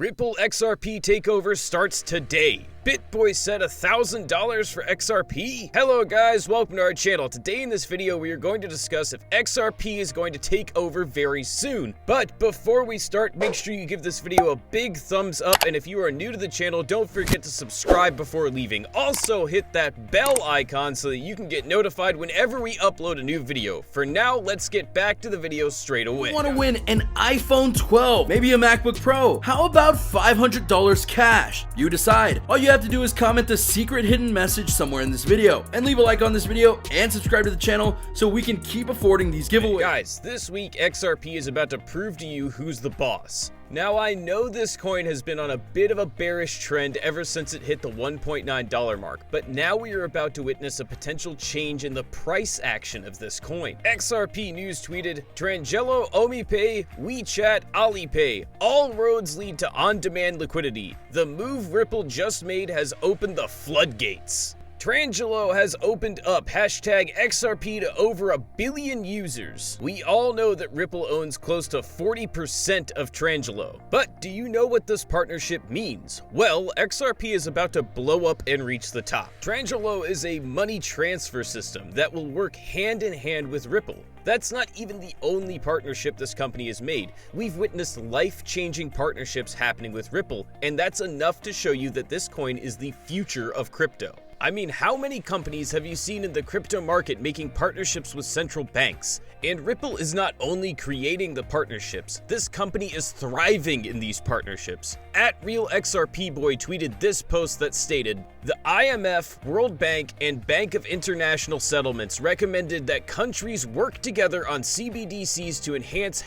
Ripple XRP takeover starts today. Bitboy said $1,000 for XRP? Hello guys, welcome to our channel. Today in this video we are going to discuss if XRP is going to take over very soon. But before we start, make sure you give this video a big thumbs up, and if you are new to the channel, don't forget to subscribe before leaving. Also hit that bell icon so that you can get notified whenever we upload a new video. For now, let's get back to the video straight away. You want to win an iPhone 12, maybe a MacBook Pro? How about $500 cash? You decide. All you have to do is comment the secret hidden message somewhere in this video and leave a like on this video and subscribe to the channel so we can keep affording these giveaways. Hey guys, this week XRP is about to prove to you who's the boss. Now, I know this coin has been on a bit of a bearish trend ever since it hit the $1.9 mark, but now we are about to witness a potential change in the price action of this coin. XRPNews tweeted, "Trangelo, OmiPay, WeChat, AliPay. All roads lead to on-demand liquidity. The move Ripple just made has opened the floodgates." Trangelo has opened up #XRP to over 1 billion users. We all know that Ripple owns close to 40% of Trangelo. But do you know what this partnership means? Well, XRP is about to blow up and reach the top. Trangelo is a money transfer system that will work hand in hand with Ripple. That's not even the only partnership this company has made. We've witnessed life-changing partnerships happening with Ripple, and that's enough to show you that this coin is the future of crypto. I mean, how many companies have you seen in the crypto market making partnerships with central banks? And Ripple is not only creating the partnerships, this company is thriving in these partnerships. @RealXRPBoy tweeted this post that stated, "The IMF, World Bank, and Bank of International Settlements recommended that countries work together on CBDCs to enhance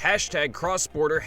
#cross-border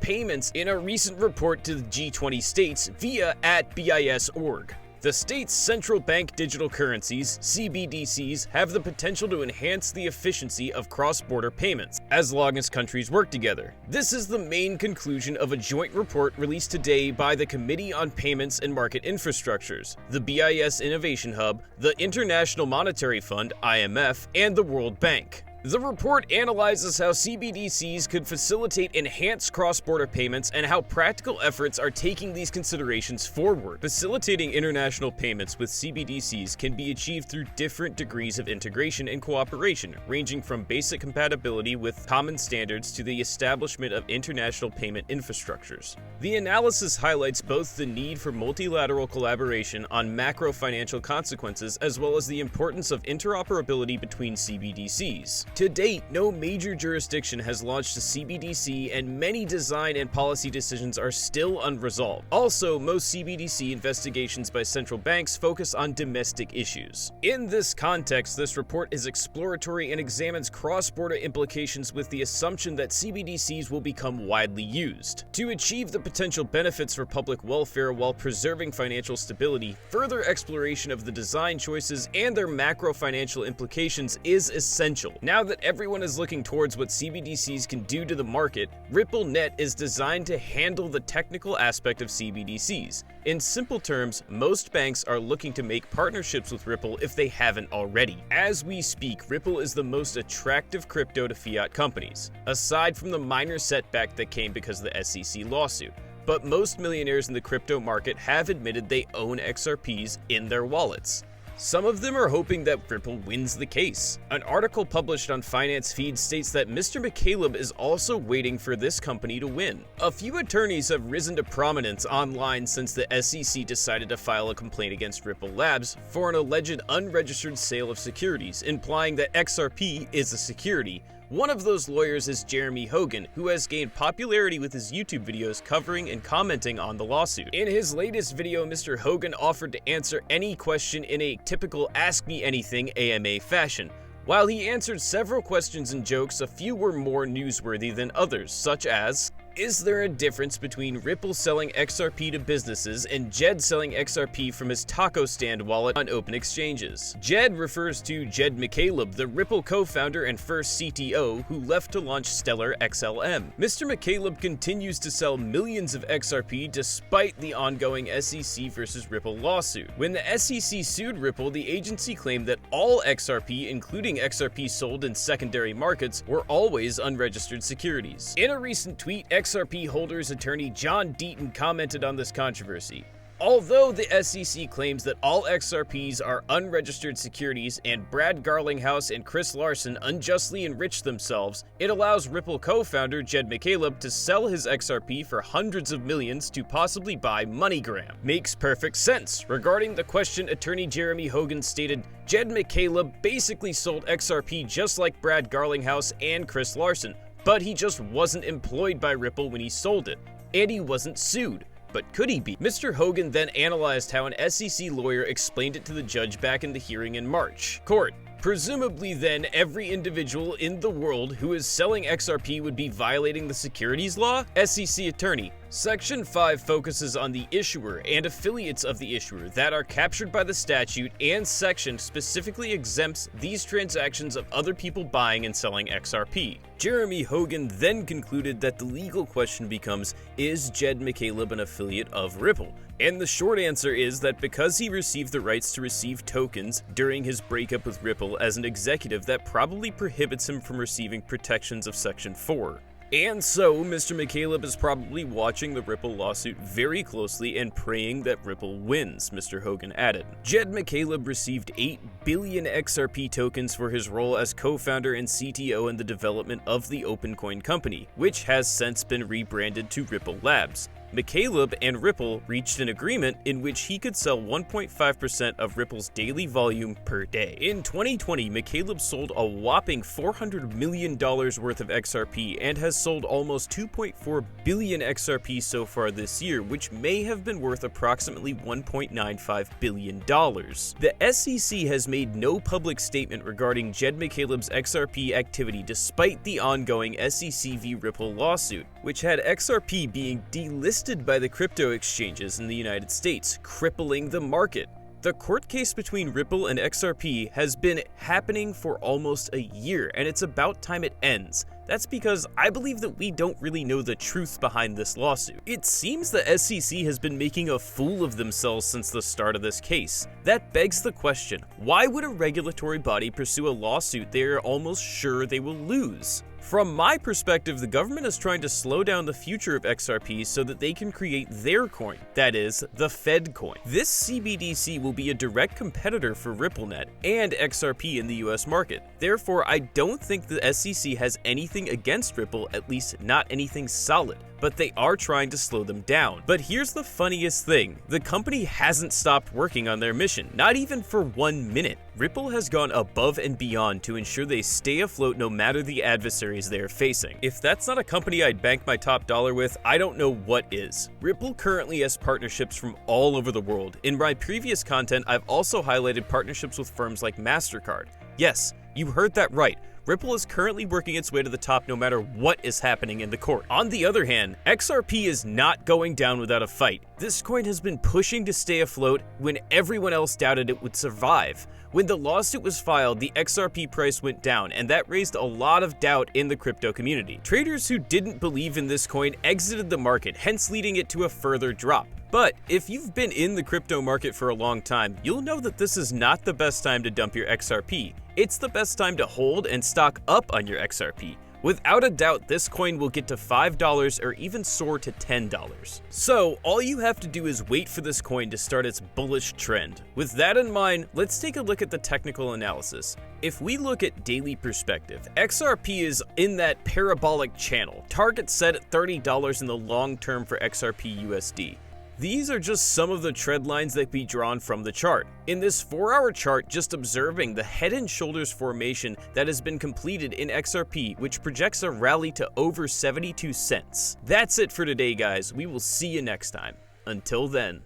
#payments in a recent report to the G20 states via @BIS.org. The state's central bank digital currencies, CBDCs, have the potential to enhance the efficiency of cross-border payments, as long as countries work together. This is the main conclusion of a joint report released today by the Committee on Payments and Market Infrastructures, the BIS Innovation Hub, the International Monetary Fund, IMF, and the World Bank." The report analyzes how CBDCs could facilitate enhanced cross-border payments and how practical efforts are taking these considerations forward. Facilitating international payments with CBDCs can be achieved through different degrees of integration and cooperation, ranging from basic compatibility with common standards to the establishment of international payment infrastructures. The analysis highlights both the need for multilateral collaboration on macro-financial consequences as well as the importance of interoperability between CBDCs. To date, no major jurisdiction has launched a CBDC, and many design and policy decisions are still unresolved. Also, most CBDC investigations by central banks focus on domestic issues. In this context, this report is exploratory and examines cross-border implications with the assumption that CBDCs will become widely used. To achieve the potential benefits for public welfare while preserving financial stability, further exploration of the design choices and their macro-financial implications is essential. Now that everyone is looking towards what CBDCs can do to the market, RippleNet is designed to handle the technical aspect of CBDCs. In simple terms, most banks are looking to make partnerships with Ripple if they haven't already. As we speak, Ripple is the most attractive crypto to fiat companies, aside from the minor setback that came because of the SEC lawsuit. But most millionaires in the crypto market have admitted they own XRPs in their wallets. Some of them are hoping that Ripple wins the case. An article published on Finance Feed states that Mr. McCaleb is also waiting for this company to win. A few attorneys have risen to prominence online since the SEC decided to file a complaint against Ripple Labs for an alleged unregistered sale of securities, implying that XRP is a security. One of those lawyers is Jeremy Hogan, who has gained popularity with his YouTube videos covering and commenting on the lawsuit. In his latest video, Mr. Hogan offered to answer any question in a typical Ask Me Anything AMA fashion. While he answered several questions and jokes, a few were more newsworthy than others, such as, Is there a difference between Ripple selling XRP to businesses and Jed selling XRP from his taco stand wallet on open exchanges? Jed refers to Jed McCaleb, the Ripple co-founder and first CTO who left to launch Stellar XLM. Mr. McCaleb continues to sell millions of XRP despite the ongoing SEC versus Ripple lawsuit. When the SEC sued Ripple, the agency claimed that all XRP, including XRP sold in secondary markets, were always unregistered securities. In a recent tweet, XRP holders attorney John Deaton commented on this controversy. Although the SEC claims that all XRPs are unregistered securities and Brad Garlinghouse and Chris Larson unjustly enriched themselves, it allows Ripple co-founder Jed McCaleb to sell his XRP for hundreds of millions to possibly buy MoneyGram. Makes perfect sense. Regarding the question, attorney Jeremy Hogan stated, Jed McCaleb basically sold XRP just like Brad Garlinghouse and Chris Larson, but he just wasn't employed by Ripple when he sold it, and he wasn't sued. But could he be? Mr. Hogan then analyzed how an SEC lawyer explained it to the judge back in the hearing in March. Court. Presumably then, every individual in the world who is selling XRP would be violating the securities law? SEC attorney. Section 5 focuses on the issuer and affiliates of the issuer that are captured by the statute, and section specifically exempts these transactions of other people buying and selling XRP. Jeremy Hogan then concluded that the legal question becomes, is Jed McCaleb an affiliate of Ripple? And the short answer is that because he received the rights to receive tokens during his breakup with Ripple as an executive, that probably prohibits him from receiving protections of Section 4. And so, Mr. McCaleb is probably watching the Ripple lawsuit very closely and praying that Ripple wins, Mr. Hogan added. Jed McCaleb received 8 billion XRP tokens for his role as co-founder and CTO in the development of the OpenCoin company, which has since been rebranded to Ripple Labs. McCaleb and Ripple reached an agreement in which he could sell 1.5% of Ripple's daily volume per day. In 2020, McCaleb sold a whopping $400 million worth of XRP and has sold almost 2.4 billion XRP so far this year, which may have been worth approximately $1.95 billion. The SEC has made no public statement regarding Jed McCaleb's XRP activity despite the ongoing SEC v Ripple lawsuit, which had XRP being delisted by the crypto exchanges in the United States, crippling the market. The court case between Ripple and XRP has been happening for almost a year, and it's about time it ends. That's because I believe that we don't really know the truth behind this lawsuit. It seems the SEC has been making a fool of themselves since the start of this case. That begs the question, why would a regulatory body pursue a lawsuit they are almost sure they will lose? From my perspective, the government is trying to slow down the future of XRP so that they can create their coin, that is, the Fed coin. This CBDC will be a direct competitor for RippleNet and XRP in the US market. Therefore, I don't think the SEC has anything against Ripple, at least not anything solid, but they are trying to slow them down. But here's the funniest thing, the company hasn't stopped working on their mission, not even for 1 minute. Ripple has gone above and beyond to ensure they stay afloat no matter the adversaries they are facing. If that's not a company I'd bank my top dollar with, I don't know what is. Ripple currently has partnerships from all over the world. In my previous content, I've also highlighted partnerships with firms like MasterCard. Yes, you heard that right. Ripple is currently working its way to the top no matter what is happening in the court. On the other hand, XRP is not going down without a fight. This coin has been pushing to stay afloat when everyone else doubted it would survive. When the lawsuit was filed, the XRP price went down, and that raised a lot of doubt in the crypto community. Traders who didn't believe in this coin exited the market, hence leading it to a further drop. But if you've been in the crypto market for a long time, you'll know that this is not the best time to dump your XRP. It's the best time to hold and stock up on your XRP. Without a doubt, this coin will get to $5 or even soar to $10. So, all you have to do is wait for this coin to start its bullish trend. With that in mind, let's take a look at the technical analysis. If we look at daily perspective, XRP is in that parabolic channel, target set at $30 in the long term for XRP USD. These are just some of the trend lines that be drawn from the chart. In this 4-hour chart, just observing the head and shoulders formation that has been completed in XRP, which projects a rally to over 72 cents. That's it for today, guys. We will see you next time. Until then.